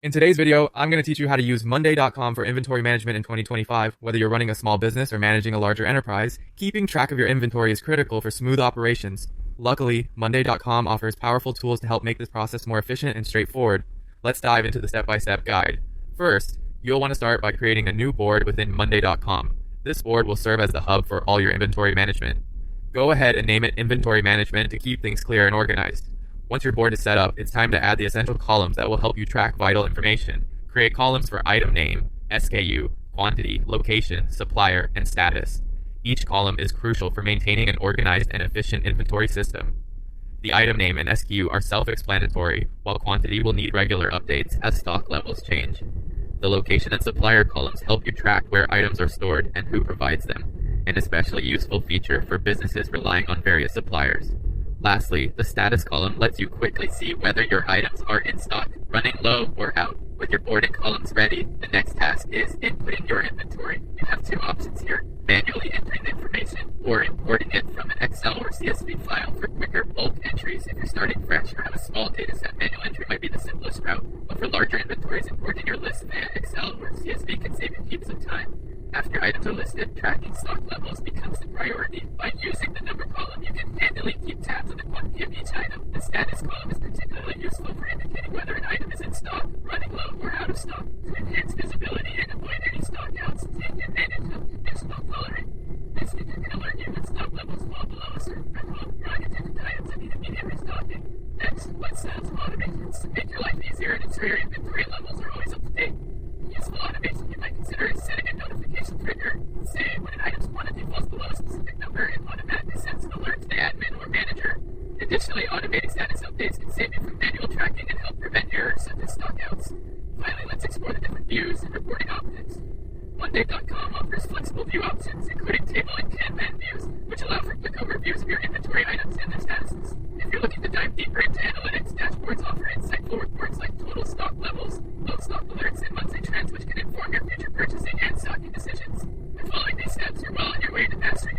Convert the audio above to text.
In today's video, I'm going to teach you how to use Monday.com for inventory management in 2025. Whether you're running a small business or managing a larger enterprise, keeping track of your inventory is critical for smooth operations. Luckily, Monday.com offers powerful tools to help make this process more efficient and straightforward. Let's dive into the step-by-step guide. First, you'll want to start by creating a new board within Monday.com. This board will serve as the hub for all your inventory management. Go ahead and name it Inventory Management to keep things clear and organized. Once your board is set up, it's time to add the essential columns that will help you track vital information. Create columns for item name, SKU, quantity, location, supplier, and status. Each column is crucial for maintaining an organized and efficient inventory system. The item name and SKU are self-explanatory, while quantity will need regular updates as stock levels change. The location and supplier columns help you track where items are stored and who provides them, an especially useful feature for businesses relying on various suppliers. Lastly, the status column lets you quickly see whether your items are in stock, running low, or out. With your board and columns ready, the next task is inputting your inventory. You have two options here: manually entering the information or importing it from an Excel or CSV file for quicker bulk entries. If you're starting fresh or have a small data set, manual entry might be the simplest route, but for larger inventories, importing your list via Excel or CSV can save you heaps of time. After items are listed, tracking stock levels becomes the priority. By using the number column, you can manually keep tabs on the quantity of each item. The status column is particularly useful for indicating whether an item is in stock, running low, or out of stock. To enhance visibility and avoid any stock outs, take advantage of conditional coloring. This feature can alert you when stock levels fall below a certain threshold, drawing attention to items that need immediate restocking. Next, let's set up some automations to make your life easier and ensure your inventory levels are always up to date. A useful automation you might consider is setting a notification trigger. Say, when an item's quantity falls below a specific number, it automatically sends an alert to the admin or manager. Additionally, automating status updates can save you from manual tracking and help prevent errors such as stockouts. Finally, let's explore the different views and reporting options. Monday.com offers flexible view options, including table and Kanban views, which allow for quick overviews of your inventory items and their statuses. If you're looking to dive deeper into analytics, dashboards offer insightful reports like total stock levels, low stock alerts, and monthly trends, which can inform your future purchasing and stocking decisions. By following these steps, you're well on your way to mastering